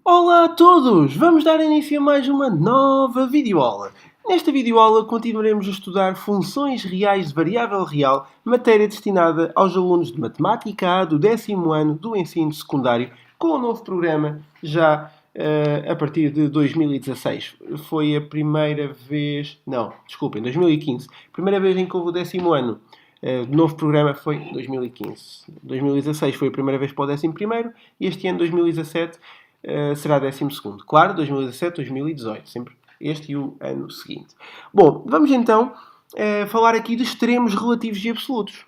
Olá a todos! Vamos dar início a mais uma nova videoaula. Nesta videoaula continuaremos a estudar funções reais de variável real, matéria destinada aos alunos de Matemática A do 10º ano do ensino secundário, com o novo programa já a partir de 2016. Foi a primeira vez... Não, desculpem, 2015. Primeira vez em que houve o 10º ano. O novo programa foi em 2015. 2016 foi a primeira vez para o 11º e este ano, 2017, será 12º. Claro, 2017, 2018. Sempre este e o ano seguinte. Bom, vamos então falar aqui de extremos relativos e absolutos.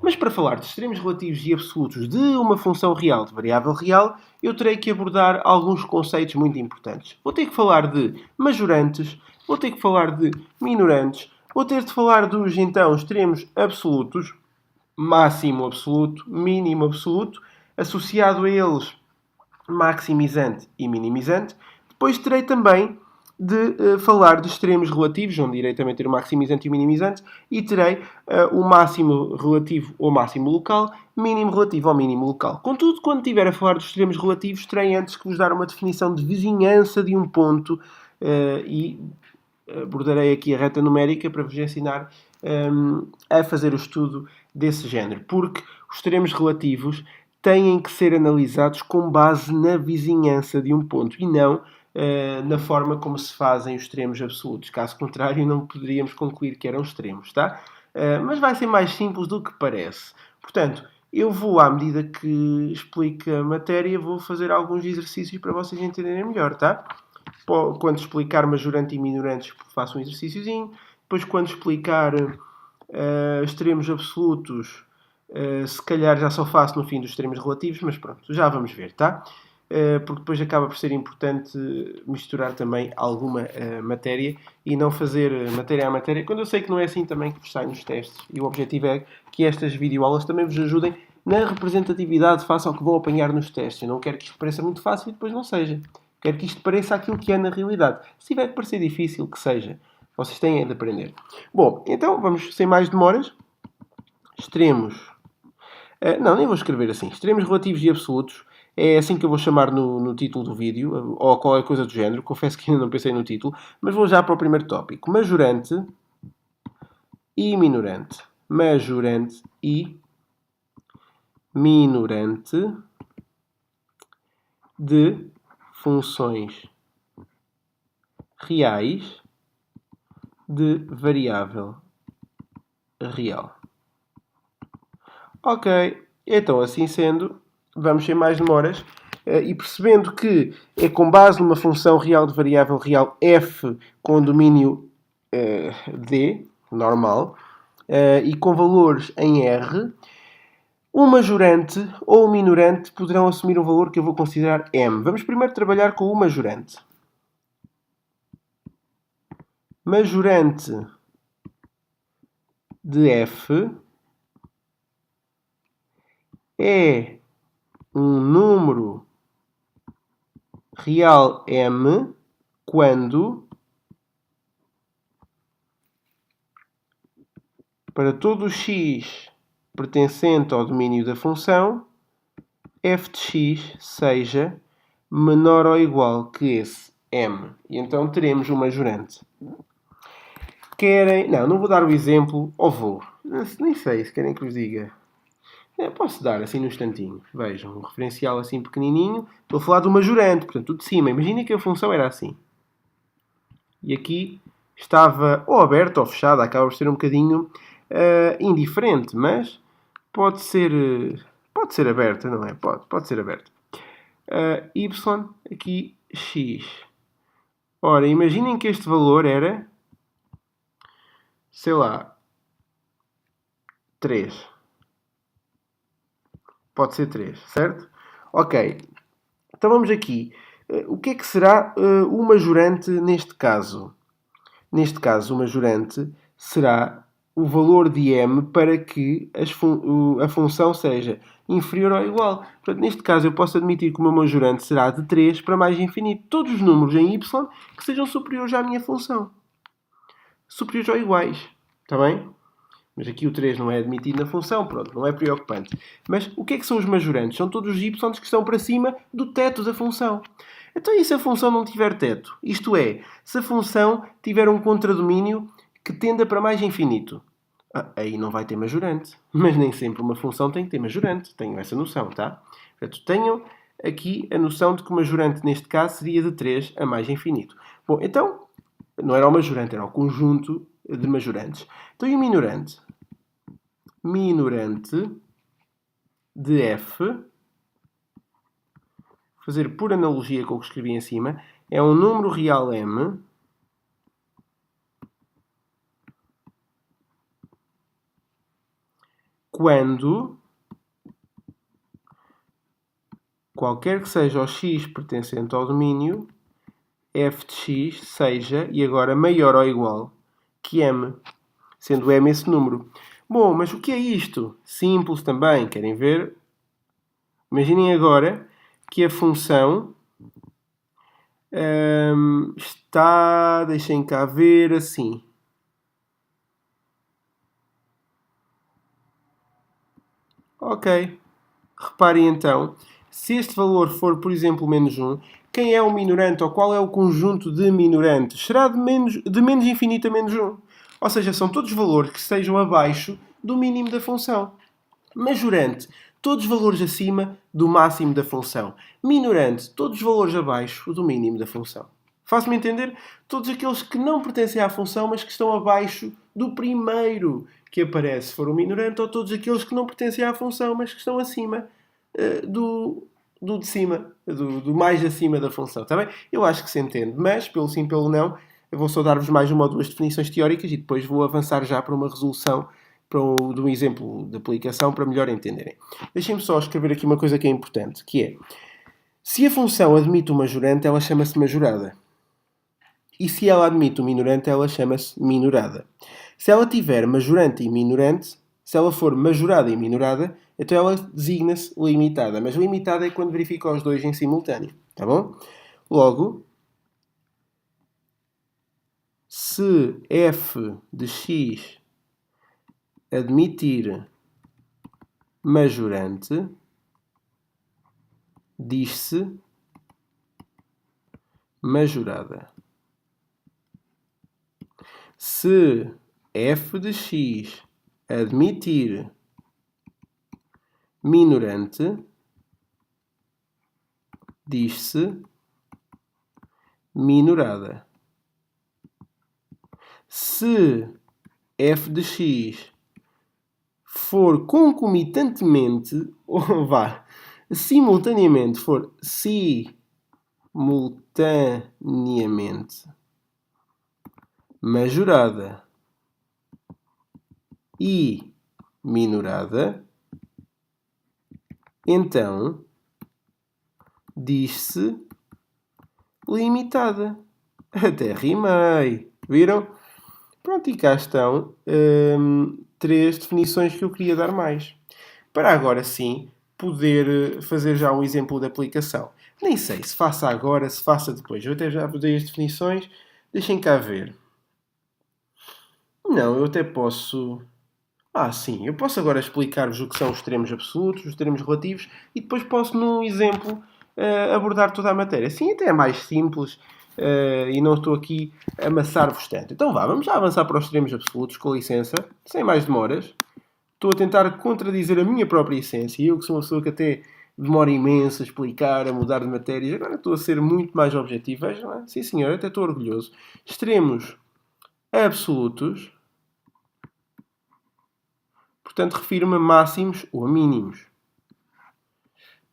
Mas para falar de extremos relativos e absolutos de uma função real, de variável real, eu terei que abordar alguns conceitos muito importantes. Vou ter que falar de majorantes, vou ter que falar de minorantes, vou ter de falar dos, então, extremos absolutos, máximo absoluto, mínimo absoluto, associado a eles maximizante e minimizante. Depois terei também de falar de extremos relativos, onde irei também ter o maximizante e o minimizante, e terei o máximo relativo ao máximo local, mínimo relativo ao mínimo local. Contudo, quando estiver a falar dos extremos relativos, terei antes que vos dar uma definição de vizinhança de um ponto e abordarei aqui a reta numérica para vos ensinar a fazer o estudo desse género, porque os extremos relativos têm que ser analisados com base na vizinhança de um ponto e não na forma como se fazem os extremos absolutos. Caso contrário, não poderíamos concluir que eram extremos, tá? Mas vai ser mais simples do que parece. Portanto, eu vou, à medida que explico a matéria, vou fazer alguns exercícios para vocês entenderem melhor, tá? Quando explicar majorante e minorantes, faço um exercíciozinho. Depois, quando explicar extremos absolutos, se calhar já só faço no fim dos extremos relativos, mas pronto, já vamos ver, tá? Porque depois acaba por ser importante misturar também alguma matéria e não fazer matéria a matéria, quando eu sei que não é assim também que vos sai nos testes. E o objetivo é que estas videoaulas também vos ajudem na representatividade face ao que vão apanhar nos testes. Eu não quero que isto pareça muito fácil e depois não seja. Quero que isto pareça aquilo que é na realidade. Se tiver que parecer difícil, que seja. Vocês têm de aprender. Bom, então vamos, sem mais demoras. Extremos. Não, nem vou escrever assim. Extremos relativos e absolutos. É assim que eu vou chamar no título do vídeo, ou qualquer coisa do género. Confesso que ainda não pensei no título, mas vou já para o primeiro tópico. Majorante e minorante. Majorante e minorante de funções reais de variável real. Ok, então assim sendo, vamos sem mais demoras e percebendo que é com base numa função real de variável real f com domínio d, normal, e com valores em r, o majorante ou o minorante poderão assumir um valor que eu vou considerar m. Vamos primeiro trabalhar com o majorante. Majorante de f é um número real m quando, para todo o x pertencente ao domínio da função, f de x seja menor ou igual que esse m. E então teremos um majorante. Querem... Não vou dar o exemplo, ou vou. Nem sei se querem que vos diga. Posso dar assim num instantinho. Vejam, um referencial assim pequenininho. Estou a falar do majorante, portanto, tudo de cima. Imaginem que a função era assim. E aqui estava ou aberta ou fechada. Acaba por ser um bocadinho indiferente, mas pode ser aberta, não é? Pode ser aberta. Y, aqui x. Ora, imaginem que este valor era, sei lá, 3. Pode ser 3, certo? Ok. Então vamos aqui. O que é que será o majorante neste caso? Neste caso, o majorante será o valor de m para que a função seja inferior ou igual. Portanto, neste caso, eu posso admitir que o meu majorante será de 3 para mais infinito. Todos os números em y que sejam superiores à minha função. Superiores ou iguais. Está bem? Mas aqui o 3 não é admitido na função, pronto, não é preocupante. Mas o que é que são os majorantes? São todos os y que estão para cima do teto da função. Então e se a função não tiver teto? Isto é, se a função tiver um contradomínio que tenda para mais infinito. Aí não vai ter majorante. Mas nem sempre uma função tem que ter majorante. Tenho essa noção, tá? Portanto, tenham aqui a noção de que o majorante, neste caso, seria de 3 a mais infinito. Bom, então, não era o majorante, era o conjunto de majorantes. Então, e o minorante? Minorante de f, fazer por analogia com o que escrevi em cima, é um número real m quando qualquer que seja o x pertencente ao domínio, f de x seja, e agora maior ou igual que m, sendo m esse número. Bom, mas o que é isto? Simples também, querem ver? Imaginem agora que a função está, deixem cá ver, assim. Ok. Reparem então, se este valor for, por exemplo, menos 1, quem é o minorante ou qual é o conjunto de minorantes? Será de menos infinito a menos 1. Ou seja, são todos valores que estejam abaixo do mínimo da função. Majorante, todos os valores acima do máximo da função. Minorante, todos os valores abaixo do mínimo da função. Faz-me entender? Todos aqueles que não pertencem à função, mas que estão abaixo do primeiro que aparece, se for um minorante, ou todos aqueles que não pertencem à função, mas que estão acima do de cima, do mais acima da função. Está bem? Eu acho que se entende, mas, pelo sim, pelo não, eu vou só dar-vos mais uma ou duas definições teóricas e depois vou avançar já para uma resolução de um exemplo de aplicação para melhor entenderem. Deixem-me só escrever aqui uma coisa que é importante, que é, se a função admite um majorante, ela chama-se majorada. E se ela admite um minorante, ela chama-se minorada. Se ela tiver majorante e minorante, se ela for majorada e minorada, então ela designa-se limitada. Mas limitada é quando verifica os dois em simultâneo. Tá bom? Logo, se f de x admitir majorante, diz-se majorada. Se f de x admitir minorante, diz-se minorada. Se f de x for concomitantemente, ou vá, simultaneamente, for simultaneamente majorada e minorada, então diz-se limitada. Até rimei. Viram? Pronto, e cá estão três definições que eu queria dar mais. Para agora sim poder fazer já um exemplo de aplicação. Nem sei se faça agora, se faça depois. Eu até já vos dei as definições. Deixem cá ver. Não, eu até posso... sim. Eu posso agora explicar-vos o que são os extremos absolutos, os extremos relativos, e depois posso, num exemplo, abordar toda a matéria. Assim até é mais simples e não estou aqui a amassar-vos tanto. Então vamos já avançar para os extremos absolutos, com licença, sem mais demoras. Estou a tentar contradizer a minha própria essência. Eu que sou uma pessoa que até demora imenso a explicar, a mudar de matérias, agora estou a ser muito mais objetivo. Vejam lá. Sim senhor, até estou orgulhoso. Extremos absolutos, portanto, refiro-me a máximos ou a mínimos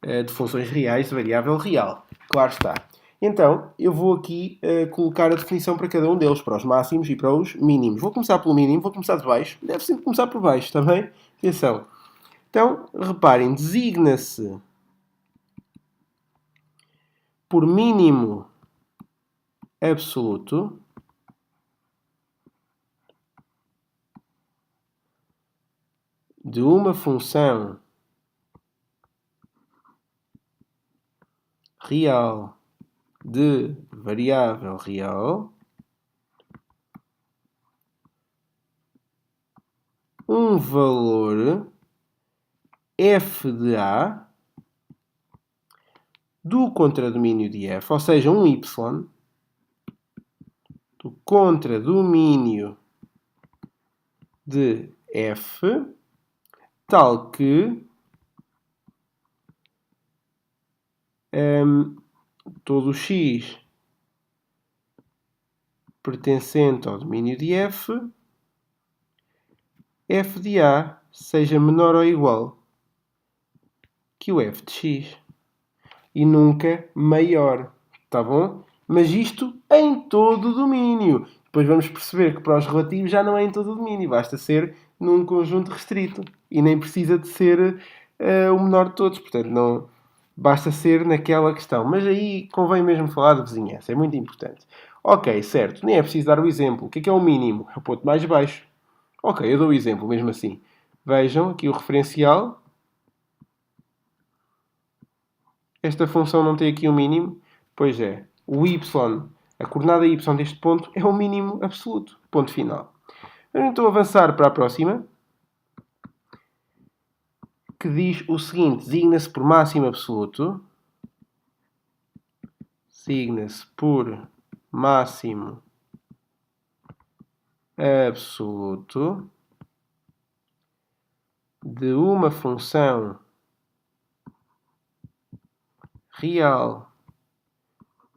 de funções reais de variável real. Claro está. Então, eu vou aqui colocar a definição para cada um deles, para os máximos e para os mínimos. Vou começar pelo mínimo, vou começar de baixo. Deve sempre começar por baixo, está bem? Atenção. Então, reparem, designa-se por mínimo absoluto de uma função real de variável real um valor f de a do contradomínio de f, ou seja, um y, do contradomínio de f, tal que todo x pertencente ao domínio de f, f de a seja menor ou igual que o f de x. E nunca maior. Tá bom? Mas isto em todo o domínio. Depois vamos perceber que para os relativos já não é em todo o domínio. Basta ser num conjunto restrito. E nem precisa de ser o menor de todos. Portanto, não basta ser naquela questão. Mas aí convém mesmo falar de vizinhança. É muito importante. Ok, certo. Nem é preciso dar o exemplo. O que é o mínimo? É o ponto mais baixo. Ok, eu dou o exemplo mesmo assim. Vejam aqui o referencial. Esta função não tem aqui um mínimo? Pois é. O y, a coordenada y deste ponto, é o mínimo absoluto. Ponto final. Vamos então avançar para a próxima, que diz o seguinte: designa-se por máximo absoluto. Designa-se por máximo absoluto de uma função real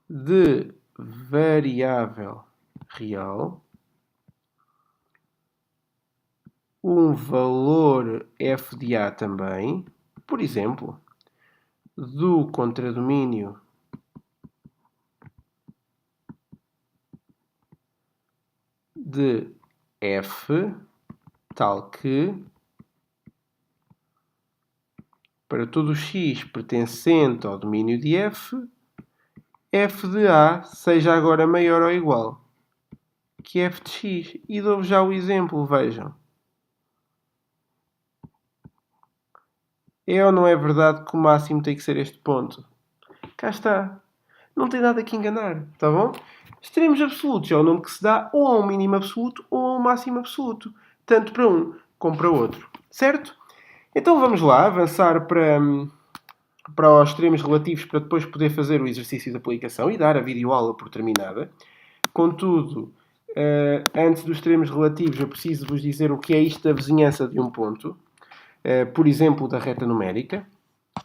de variável real, um valor f de a também, por exemplo, do contradomínio de f, tal que para todo x pertencente ao domínio de f, f de a seja agora maior ou igual que f de x. E dou-vos já o exemplo, vejam. É ou não é verdade que o máximo tem que ser este ponto? Cá está. Não tem nada que enganar, tá bom? Extremos absolutos é o nome que se dá ou a um mínimo absoluto ou a um máximo absoluto. Tanto para um como para outro. Certo? Então vamos lá avançar para os extremos relativos para depois poder fazer o exercício de aplicação e dar a videoaula por terminada. Contudo, antes dos extremos relativos, eu preciso vos dizer o que é isto da vizinhança de um ponto. Por exemplo, da reta numérica,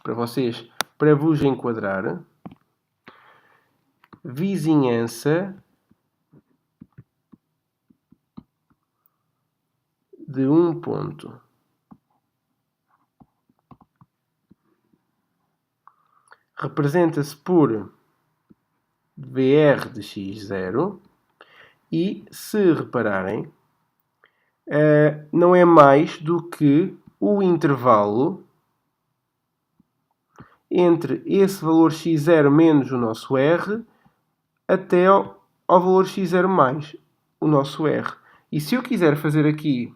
para vos enquadrar. Vizinhança de um ponto. Representa-se por VR de x0 e, se repararem, não é mais do que o intervalo entre esse valor x0 menos o nosso r até ao valor x0 mais o nosso r. E se eu quiser fazer aqui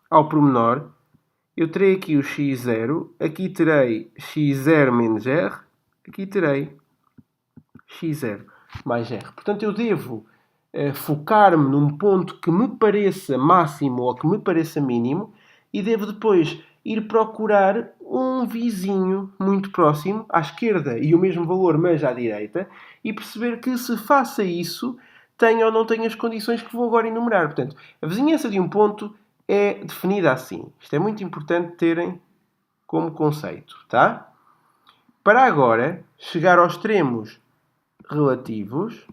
ao pormenor, eu terei aqui o x0, aqui terei x0 menos r, aqui terei x0 mais r. Portanto, eu devo focar-me num ponto que me pareça máximo ou que me pareça mínimo e devo depois ir procurar um vizinho muito próximo, à esquerda e o mesmo valor, mas à direita, e perceber que se faça isso, tenho ou não tenho as condições que vou agora enumerar. Portanto, a vizinhança de um ponto é definida assim. Isto é muito importante terem como conceito, tá? Para agora, chegar aos extremos relativos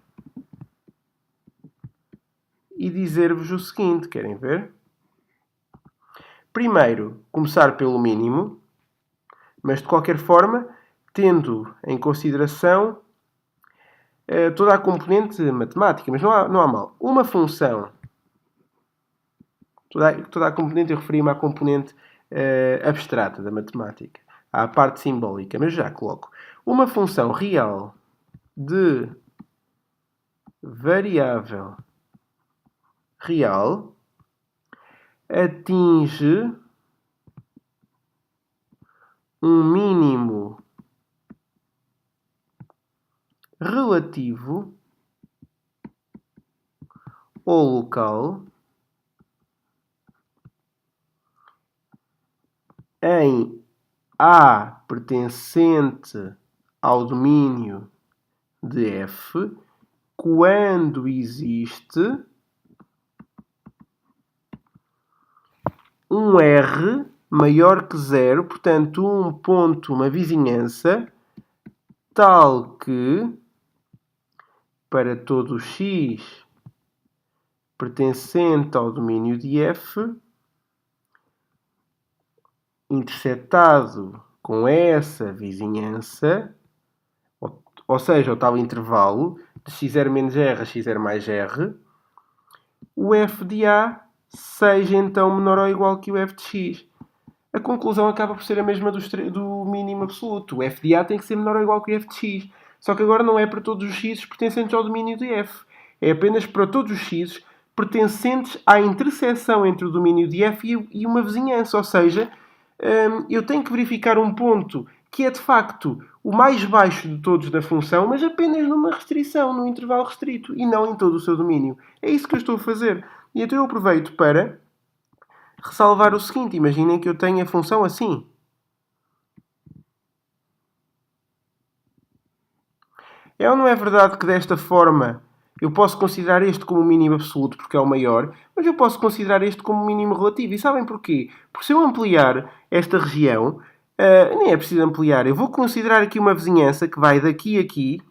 e dizer-vos o seguinte, querem ver? Primeiro, começar pelo mínimo, mas de qualquer forma, tendo em consideração toda a componente matemática, mas não há mal. Uma função, toda a componente, eu referi-me à componente abstrata da matemática, à parte simbólica, mas já coloco. Uma função real de variável real atinge um mínimo relativo ou local em A pertencente ao domínio de f quando existe um R maior que 0, portanto, um ponto, uma vizinhança, tal que, para todo x pertencente ao domínio de f, interceptado com essa vizinhança, ou seja, o tal intervalo de x0 menos r a x0 mais r, o f de A seja então menor ou igual que o f de x. A conclusão acaba por ser a mesma do mínimo absoluto. O f de A tem que ser menor ou igual que o f de x. Só que agora não é para todos os x pertencentes ao domínio de f. É apenas para todos os x pertencentes à interseção entre o domínio de f e uma vizinhança. Ou seja, eu tenho que verificar um ponto que é de facto o mais baixo de todos da função, mas apenas numa restrição, num intervalo restrito, e não em todo o seu domínio. É isso que eu estou a fazer. E então eu aproveito para ressalvar o seguinte. Imaginem que eu tenho a função assim. É ou não é verdade que desta forma eu posso considerar este como o mínimo absoluto porque é o maior, mas eu posso considerar este como o mínimo relativo. E sabem porquê? Porque se eu ampliar esta região, nem é preciso ampliar. Eu vou considerar aqui uma vizinhança que vai daqui a aqui.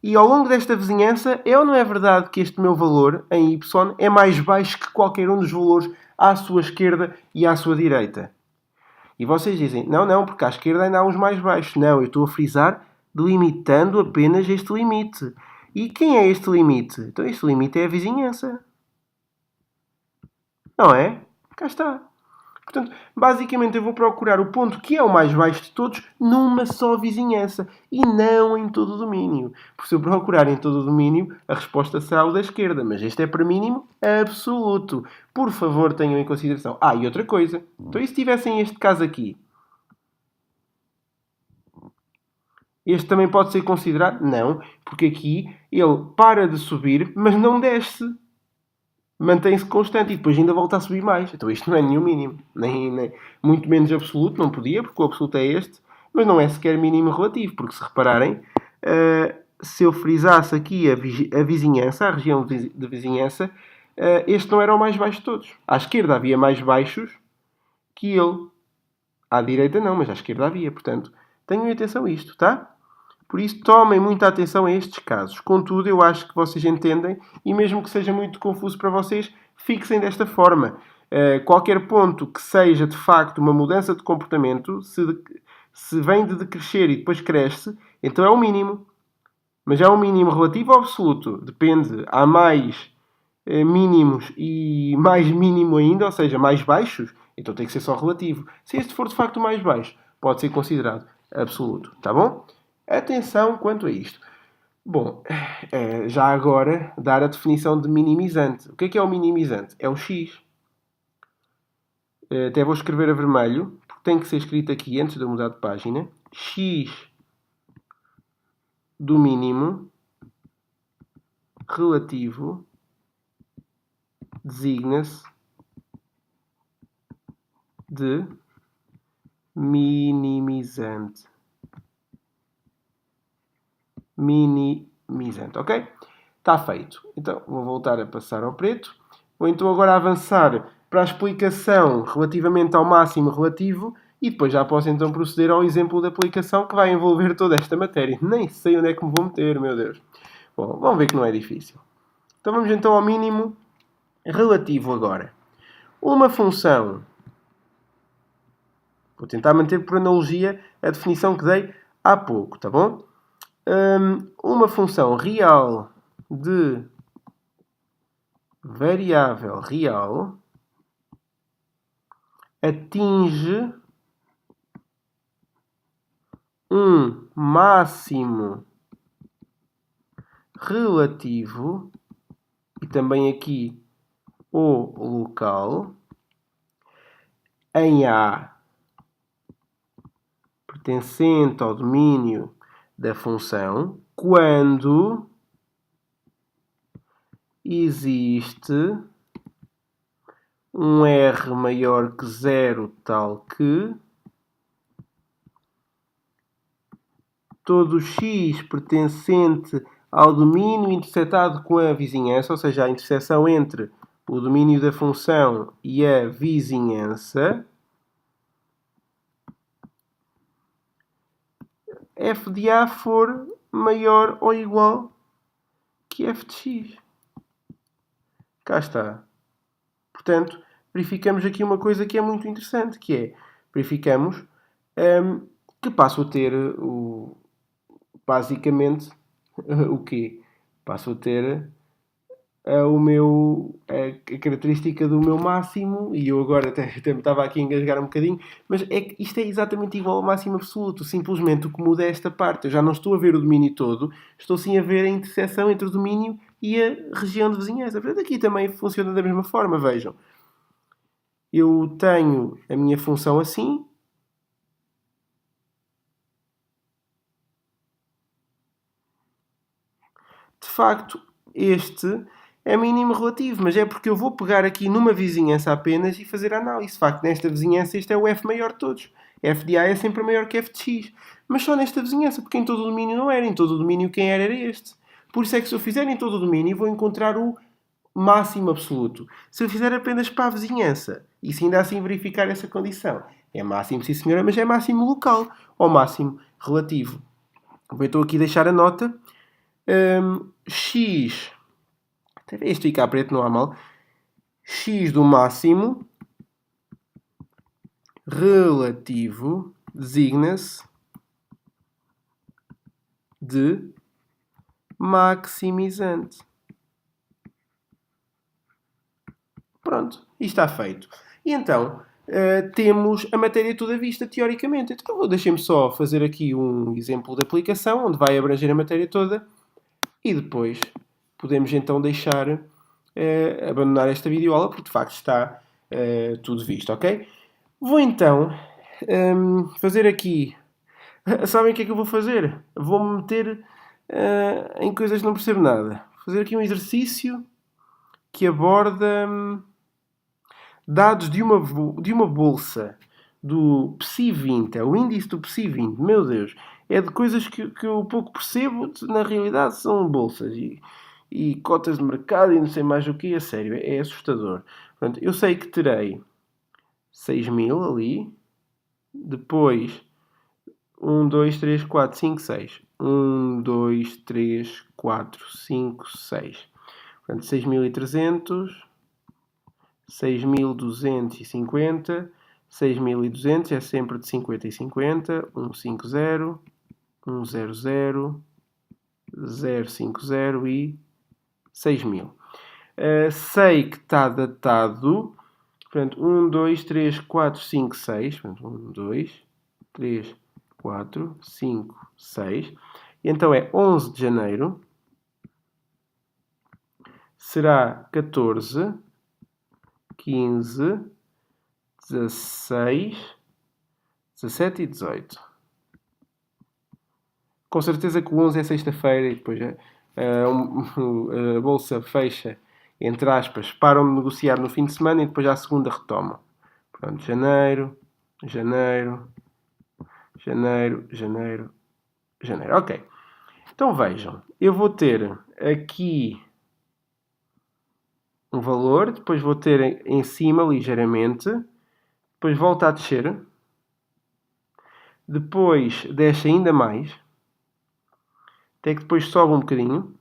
E ao longo desta vizinhança, é ou não é verdade que este meu valor, em y, é mais baixo que qualquer um dos valores à sua esquerda e à sua direita? E vocês dizem, não, porque à esquerda ainda há uns mais baixos. Não, eu estou a frisar delimitando apenas este limite. E quem é este limite? Então este limite é a vizinhança. Não é? Cá está. Portanto, basicamente eu vou procurar o ponto que é o mais baixo de todos numa só vizinhança e não em todo o domínio. Porque se eu procurar em todo o domínio, a resposta será o da esquerda, mas este é para mínimo absoluto. Por favor, tenham em consideração. E outra coisa. Então, e se tivessem este caso aqui? Este também pode ser considerado? Não, porque aqui ele para de subir, mas não desce. Mantém-se constante e depois ainda volta a subir mais. Então isto não é nenhum mínimo. Nem muito menos absoluto, não podia, porque o absoluto é este. Mas não é sequer mínimo relativo, porque se repararem, se eu frisasse aqui a vizinhança, a região de vizinhança, este não era o mais baixo de todos. À esquerda havia mais baixos que ele. À direita não, mas à esquerda havia. Portanto, tenham atenção a isto, tá? Por isso, tomem muita atenção a estes casos. Contudo, eu acho que vocês entendem e mesmo que seja muito confuso para vocês, fixem desta forma. Qualquer ponto que seja, de facto, uma mudança de comportamento, se vem de decrescer e depois cresce, então é o mínimo. Mas é um mínimo relativo ou absoluto? Depende. Há mais mínimos e mais mínimo ainda, ou seja, mais baixos, então tem que ser só relativo. Se este for de facto o mais baixo, pode ser considerado absoluto. Tá bom? Atenção quanto a isto. Bom, já agora dar a definição de minimizante. O que é o minimizante? É o x. Até vou escrever a vermelho, porque tem que ser escrito aqui antes de eu mudar de página. X do mínimo relativo designa-se de minimizante. Minimizante, ok? Está feito. Então, vou voltar a passar ao preto. Vou então agora avançar para a explicação relativamente ao máximo relativo e depois já posso então proceder ao exemplo de aplicação que vai envolver toda esta matéria. Nem sei onde é que me vou meter, meu Deus. Bom, vamos ver que não é difícil. Então vamos então ao mínimo relativo agora. Uma função. Vou tentar manter por analogia a definição que dei há pouco, tá bom? Uma função real de variável real atinge um máximo relativo e também aqui o local em A pertencente ao domínio da função quando existe um R maior que 0 tal que todo x pertencente ao domínio intersetado com a vizinhança, ou seja, a interseção entre o domínio da função e a vizinhança, f de A for maior ou igual que f de x. Cá está. Portanto, verificamos aqui uma coisa que é muito interessante, que é, verificamos que passo a ter basicamente o quê? Passo a ter a característica do meu máximo, e eu agora até me estava aqui a engasgar um bocadinho, mas é que isto é exatamente igual ao máximo absoluto. Simplesmente o que muda é esta parte. Eu já não estou a ver o domínio todo, estou sim a ver a interseção entre o domínio e a região de vizinhança. Portanto, aqui também funciona da mesma forma, vejam. Eu tenho a minha função assim. De facto, este é mínimo relativo, mas é porque eu vou pegar aqui numa vizinhança apenas e fazer a análise. De facto, nesta vizinhança este é o f maior de todos. F de A é sempre maior que f de x. Mas só nesta vizinhança, porque em todo o domínio não era. Em todo o domínio quem era este. Por isso é que se eu fizer em todo o domínio, vou encontrar o máximo absoluto. Se eu fizer apenas para a vizinhança, e se ainda assim verificar essa condição, é máximo, sim senhora, mas é máximo local, ou máximo relativo. Eu estou aqui a deixar a nota. X, isto fica a preto, não há mal, x do máximo relativo designa-se de maximizante. Pronto, e está feito. E então, temos a matéria toda vista, teoricamente. Então, deixem-me só fazer aqui um exemplo de aplicação, onde vai abranger a matéria toda, e depois podemos então deixar abandonar esta videoaula, porque de facto está tudo visto, ok? Vou então fazer aqui... Sabem o que é que eu vou fazer? Vou-me meter em coisas que não percebo nada. Vou fazer aqui um exercício que aborda dados de uma bolsa do PSI 20, é o índice do PSI 20, meu Deus, é de coisas que eu pouco percebo, na realidade são bolsas e cotas de mercado e não sei mais o que, a sério, é assustador. Portanto, eu sei que terei 6.000 ali, depois 1, 2, 3, 4, 5, 6. 1, 2, 3, 4, 5, 6. Portanto, 6.300, 6.250, 6.200 é sempre de 50 e 50, 150, 100, 050 e 6.000. Sei que está datado, portanto, 1, 2, 3, 4, 5, 6. Portanto, 1, 2, 3, 4, 5, 6. E então é 11 de janeiro. Será 14, 15, 16, 17 e 18. Com certeza que o 11 é sexta-feira e depois a bolsa fecha, entre aspas, param de negociar no fim de semana e depois à segunda retomam. Pronto, janeiro, janeiro, janeiro, janeiro, janeiro. Ok. Então vejam, eu vou ter aqui um valor, depois vou ter em cima ligeiramente, depois volta a descer, depois desce ainda mais, até que depois sobe um bocadinho,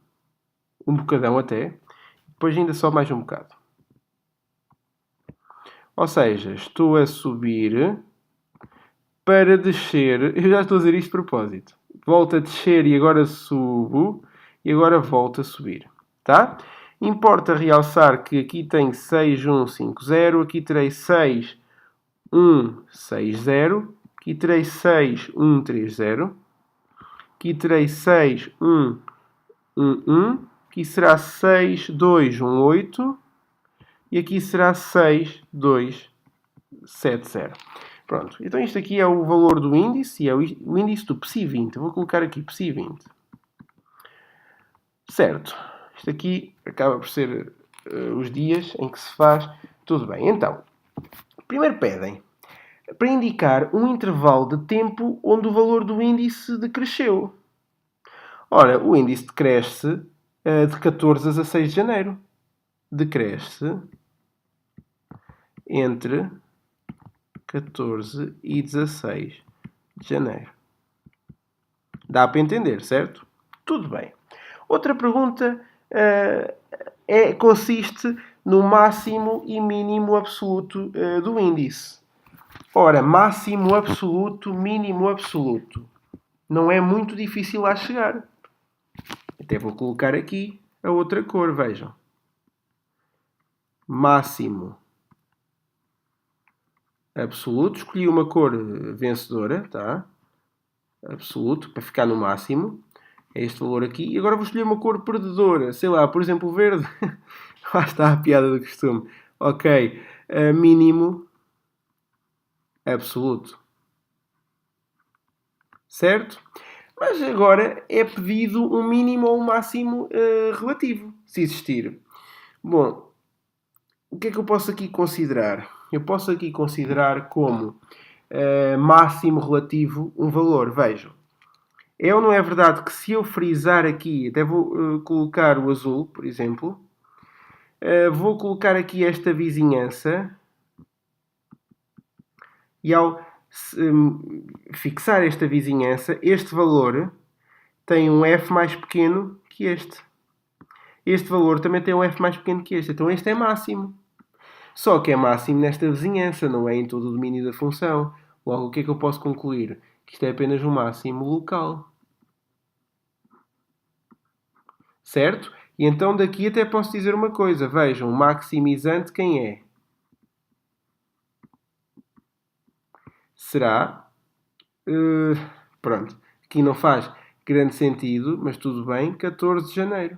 um bocadão até, depois ainda sobe mais um bocado. Ou seja, estou a subir para descer, eu já estou a dizer isto de propósito, volto a descer e agora subo, e agora volto a subir, tá? Importa realçar que aqui tem 6150, aqui terei 6160, aqui terei 6130, aqui terei 6111, aqui será 6218 e aqui será 6270. Pronto, então isto aqui é o valor do índice e é o índice do PSI 20. Eu vou colocar aqui PSI 20. Certo. Isto aqui acaba por ser os dias em que se faz tudo bem. Então, primeiro pedem para indicar um intervalo de tempo onde o valor do índice decresceu. Ora, o índice decresce de 14 a 16 de janeiro. Decresce entre 14 e 16 de janeiro. Dá para entender, certo? Tudo bem. Outra pergunta consiste no máximo e mínimo absoluto do índice. Ora, máximo absoluto, mínimo absoluto. Não é muito difícil lá chegar. Até vou colocar aqui a outra cor, vejam. Máximo absoluto. Escolhi uma cor vencedora, tá? Absoluto, para ficar no máximo. É este valor aqui. E agora vou escolher uma cor perdedora. Sei lá, por exemplo, o verde. Lá está a piada do costume. Ok. Mínimo absoluto. Certo? Mas agora é pedido um mínimo ou um máximo relativo, se existir. Bom, o que é que eu posso aqui considerar? Eu posso aqui considerar como máximo relativo um valor. Vejam. É ou não é verdade que se eu frisar aqui, até vou colocar o azul, por exemplo, vou colocar aqui esta vizinhança e ao fixar esta vizinhança, este valor tem um f mais pequeno que este. Este valor também tem um f mais pequeno que este. Então este é máximo. Só que é máximo nesta vizinhança, não é em todo o domínio da função. Logo, o que é que eu posso concluir? Que isto é apenas um máximo local. Certo? E então daqui até posso dizer uma coisa. Vejam, o maximizante quem é? Será... pronto. Aqui não faz grande sentido, mas tudo bem. 14 de janeiro.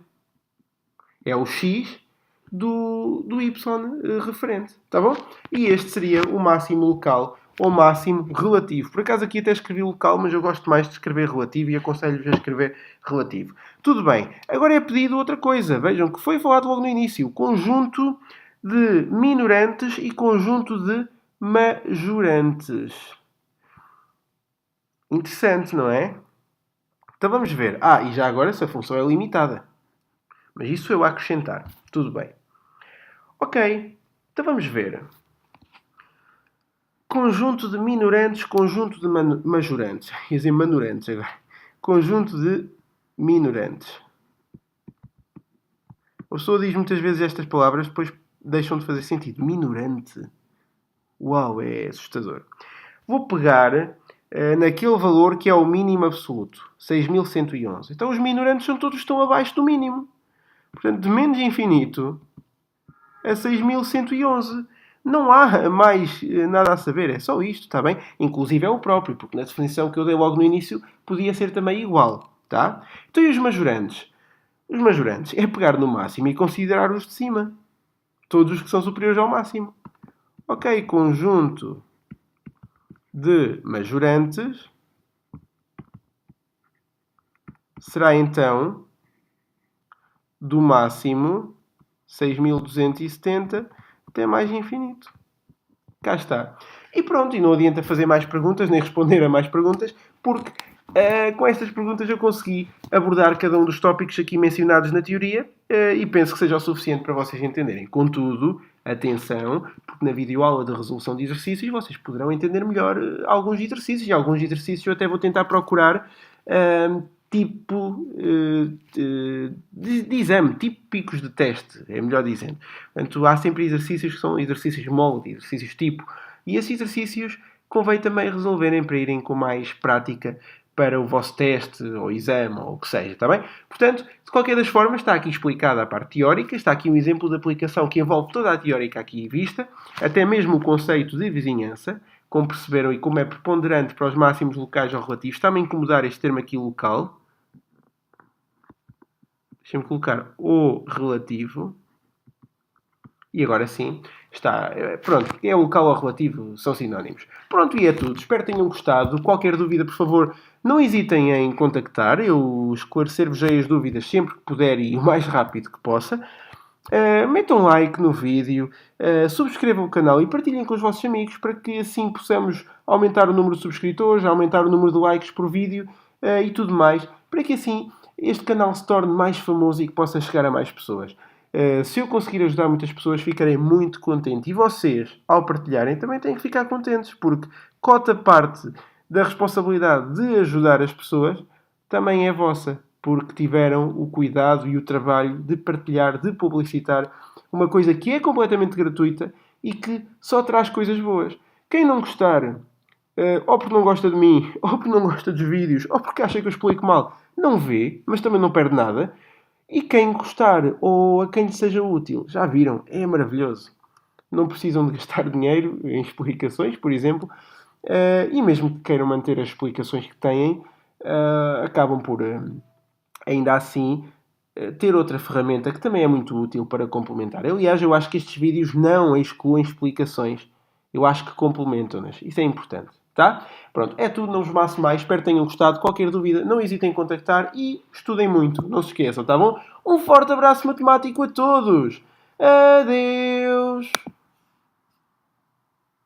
É o x do y referente. Tá bom? E este seria o máximo local ou máximo relativo. Por acaso aqui até escrevi local, mas eu gosto mais de escrever relativo e aconselho-vos a escrever relativo. Tudo bem. Agora é pedido outra coisa. Vejam que foi falado logo no início. Conjunto de minorantes e conjunto de majorantes. Interessante, não é? Então vamos ver. E já agora essa função é limitada. Mas isso eu a acrescentar. Tudo bem. Ok. Então vamos ver. Conjunto de minorantes, conjunto de majorantes. Ia dizer manorantes agora. Conjunto de minorantes. A pessoa diz muitas vezes estas palavras, depois deixam de fazer sentido. Minorante. Uau, é assustador. Vou pegar naquele valor que é o mínimo absoluto. 6.111. Então os minorantes são todos que estão abaixo do mínimo. Portanto, de menos infinito a 6.111. Não há mais nada a saber, é só isto, está bem? Inclusive é o próprio, porque na definição que eu dei logo no início podia ser também igual, tá? Então e os majorantes? Os majorantes é pegar no máximo e considerar os de cima. Todos os que são superiores ao máximo. Ok, conjunto de majorantes será então do máximo 6.270 até mais infinito. Cá está. E pronto, e não adianta fazer mais perguntas, nem responder a mais perguntas, porque com estas perguntas eu consegui abordar cada um dos tópicos aqui mencionados na teoria e penso que seja o suficiente para vocês entenderem. Contudo, atenção, porque na videoaula de resolução de exercícios vocês poderão entender melhor alguns exercícios, e alguns exercícios eu até vou tentar procurar tipo de exame, típicos de teste, é melhor dizendo. Portanto, há sempre exercícios que são exercícios molde, exercícios tipo, e esses exercícios convém também resolverem para irem com mais prática para o vosso teste, ou exame, ou o que seja, está bem? Portanto, de qualquer das formas, está aqui explicada a parte teórica, está aqui um exemplo de aplicação que envolve toda a teórica aqui vista, até mesmo o conceito de vizinhança, como perceberam e como é preponderante para os máximos locais ou relativos. Está-me a incomodar este termo aqui local. Deixem-me colocar o relativo. E agora sim, está. Pronto, é local ou relativo, são sinónimos. Pronto, e é tudo. Espero que tenham gostado. Qualquer dúvida, por favor, não hesitem em contactar. Eu esclarecer-vos as dúvidas sempre que puder e o mais rápido que possa. Metam um like no vídeo, subscrevam o canal e partilhem com os vossos amigos para que assim possamos aumentar o número de subscritores, aumentar o número de likes por vídeo e tudo mais, para que assim este canal se torne mais famoso e que possa chegar a mais pessoas. Se eu conseguir ajudar muitas pessoas, ficarei muito contente. E vocês, ao partilharem, também têm que ficar contentes, porque cota parte da responsabilidade de ajudar as pessoas também é vossa, porque tiveram o cuidado e o trabalho de partilhar, de publicitar uma coisa que é completamente gratuita e que só traz coisas boas. Quem não gostar, ou porque não gosta de mim, ou porque não gosta dos vídeos, ou porque acha que eu explico mal, não vê, mas também não perde nada. E quem gostar, ou a quem lhe seja útil, já viram, é maravilhoso. Não precisam de gastar dinheiro em explicações, por exemplo, e mesmo que queiram manter as explicações que têm, acabam por, ainda assim, ter outra ferramenta que também é muito útil para complementar. Aliás, eu acho que estes vídeos não excluem explicações. Eu acho que complementam-nas. Isso é importante, tá? Pronto, é tudo. Não vos maço mais. Espero que tenham gostado. Qualquer dúvida, não hesitem em contactar e estudem muito. Não se esqueçam, tá bom? Um forte abraço matemático a todos. Adeus!